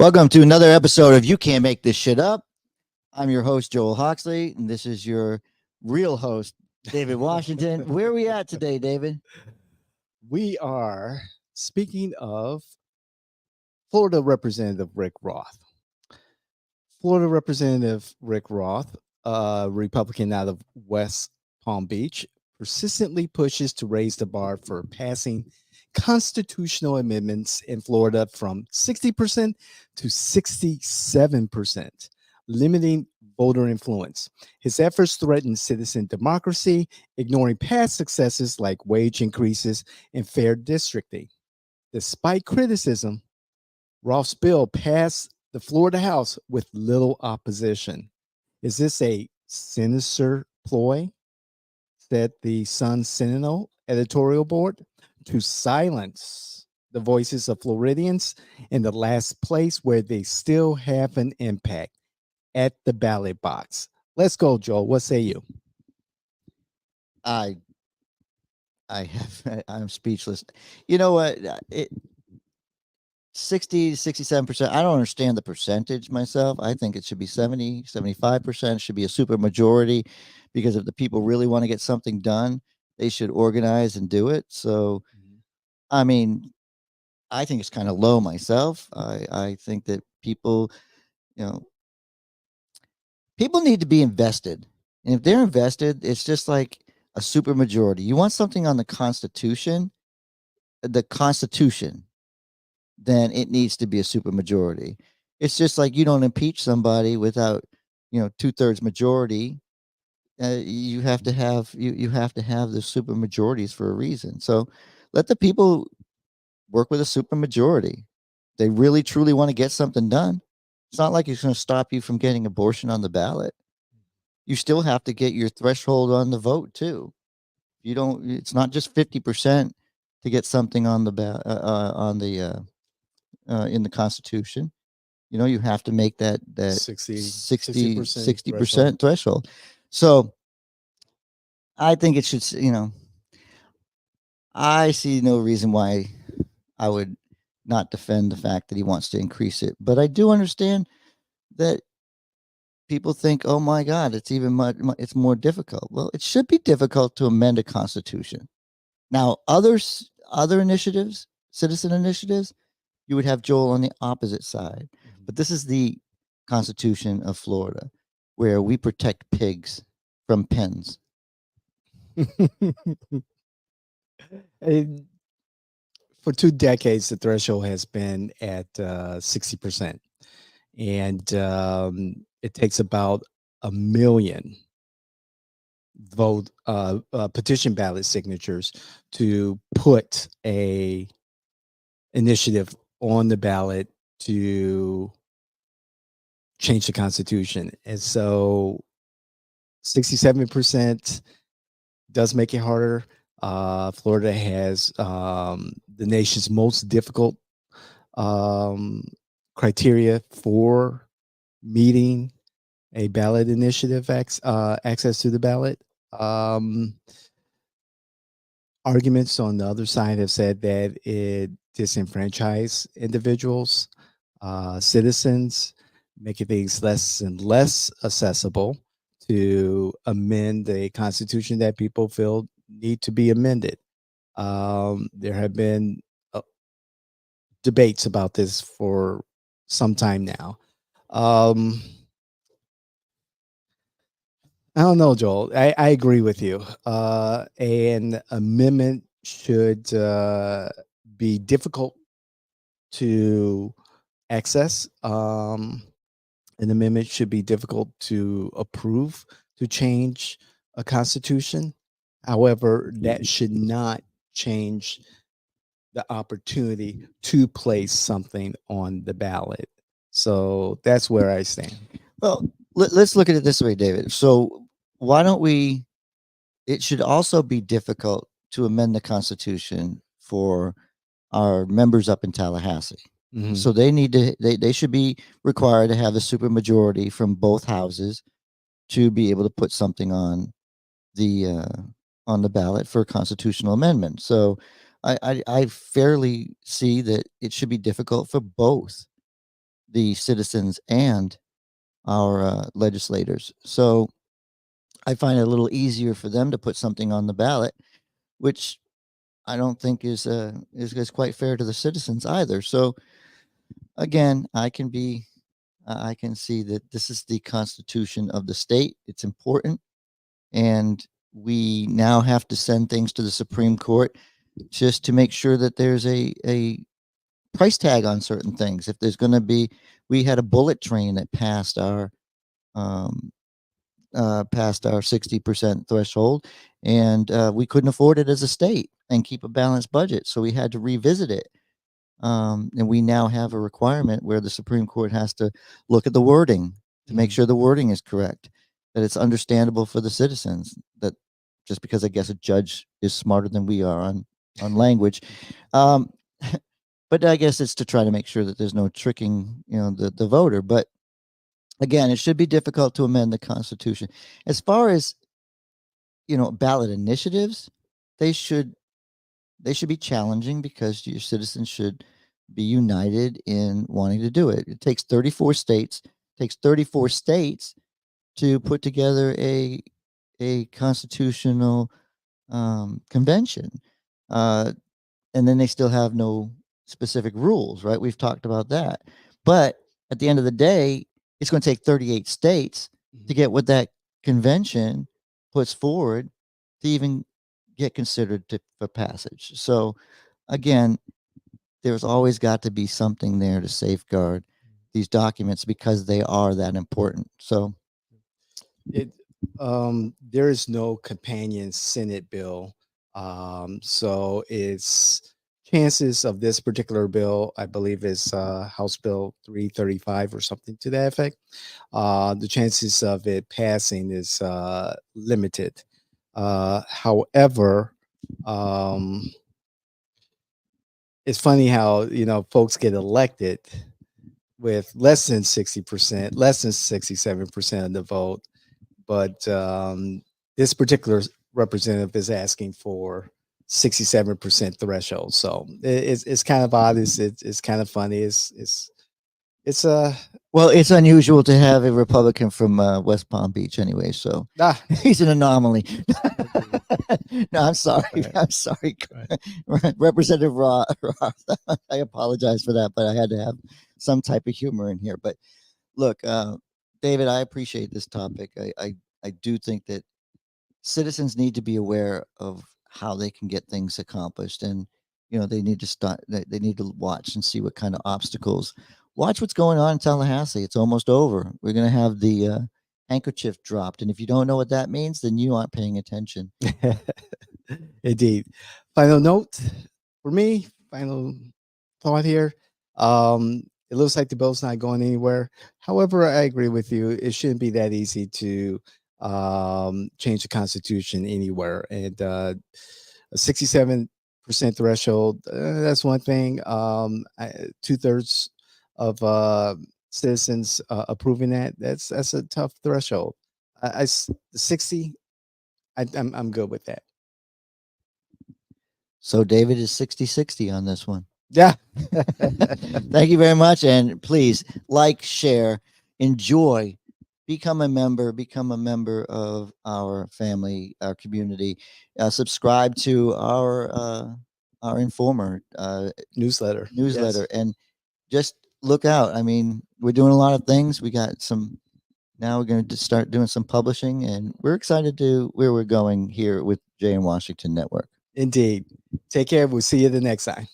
Welcome to another episode of You Can't Make This Shit Up. I'm your host, Joel Hoxley, and this is your real host, David Washington. Where are we at today, David? We are speaking of Florida Representative Rick Roth. Florida Representative Rick Roth, a Republican out of West Palm Beach, persistently pushes to raise the bar for passing constitutional amendments in Florida from 60% to 67%, limiting voter influence. His efforts threaten citizen democracy, ignoring past successes like wage increases and fair districting. Despite criticism, Roth's bill passed the Florida House with little opposition. Is this a sinister ploy, said the Sun Sentinel Editorial Board, to silence the voices of Floridians in the last place where they still have an impact, at the ballot box? Let's go, Joel. What say you? I'm speechless. You know what? 60 to 67%. I don't understand the percentage myself. I think it should be 70, 75%. It should be a super majority, because if the people really want to get something done, they should organize and do it. So, I mean, I think it's kind of low myself. I think that people, people need to be invested. And if they're invested, it's just like a super majority. You want something on the Constitution, then it needs to be a super majority. It's just like you don't impeach somebody without, 2/3 majority. You have to have you have to have the super majorities for a reason. So let the people work with a super majority. They really truly want to get something done. It's not like it's going to stop you from getting abortion on the ballot. You still have to get your threshold on the vote too. You don't. It's not just 50% to get something on the in the Constitution. You have to make that 60% threshold. So I think it should. I see no reason why I would not defend the fact that he wants to increase it, but I do understand that people think, "Oh my God, it's it's more difficult." Well, it should be difficult to amend a constitution. Now, other initiatives, citizen initiatives, you would have Joel on the opposite side. But this is the Constitution of Florida, where we protect pigs from pens. For 2 decades, the threshold has been at 60%. And it takes about 1 million petition ballot signatures to put a initiative on the ballot to change the Constitution. And so 67% does make it harder. Florida has the nation's most difficult criteria for meeting a ballot initiative access to the ballot. Arguments on the other side have said that it disenfranchises individuals, citizens, making things less and less accessible to amend a constitution that people feel need to be amended. There have been debates about this for some time now. I don't know, Joel. I agree with you. An amendment should be difficult to access. An amendment should be difficult to approve to change a constitution. However, that should not change the opportunity to place something on the ballot. So that's where I stand. Well, let's look at it this way, David. So why don't we? It should also be difficult to amend the Constitution for our members up in Tallahassee. Mhm. So they should be required to have a supermajority from both houses to be able to put something on the ballot for a constitutional amendment. So I fairly see that it should be difficult for both. the citizens and our legislators. So I find it a little easier for them to put something on the ballot, which I don't think is quite fair to the citizens either. So again, I can see that this is the constitution of the state. It's important, and we now have to send things to the Supreme Court just to make sure that there's a price tag on certain things. If there's going to be, we had a bullet train that um, passed our 60% threshold, and we couldn't afford it as a state and keep a balanced budget, so we had to revisit it. And we now have a requirement where the Supreme Court has to look at the wording to make sure the wording is correct, that it's understandable for the citizens. That just because I guess a judge is smarter than we are on language, um, but I guess it's to try to make sure that there's no tricking, the voter. But again, it should be difficult to amend the Constitution. As far as ballot initiatives, they should be challenging because your citizens should be united in wanting to do it. It takes 34 states. Takes 34 states to put together a constitutional convention, and then they still have no specific rules, right? We've talked about that, but at the end of the day, it's going to take 38 states to get what that convention puts forward to even get considered for passage. So again, there's always got to be something there to safeguard these documents because they are that important. So there is no companion Senate bill. So it's chances of this particular bill, I believe is House Bill 335 or something to that effect. The chances of it passing is limited. However, it's funny how folks get elected with less than 60%, less than 67% of the vote, but this particular representative is asking for 67% threshold. So it's kind of odd. It's kind of funny. well, it's unusual to have a Republican from West Palm Beach anyway, so he's an anomaly. No, I'm sorry. Right. I'm sorry. Right. Representative Roth, I apologize for that, but I had to have some type of humor in here. But look, David, I appreciate this topic. I do think that citizens need to be aware of how they can get things accomplished, and they need to they need to watch and see what kind of obstacles. Watch what's going on in Tallahassee. It's almost over. We're going to have the handkerchief dropped, and if you don't know what that means, then you aren't paying attention. Indeed. Final note for me, final thought here. It looks like the bill's not going anywhere. However, I agree with you. It shouldn't be that easy to change the Constitution anywhere. And a 67% threshold, that's one thing. 2/3 of citizens approving that's a tough threshold. 60, I'm good with that. So David is 60-60 on this one. Yeah. Thank you very much. And please like, share, enjoy, become a member of our family, our community. Subscribe to our Informer newsletter. Yes. And just look out. I mean, we're doing a lot of things. We got now we're going to start doing some publishing, and we're excited to where we're going here with Jay and Washington Network. Indeed. Take care. We'll see you the next time.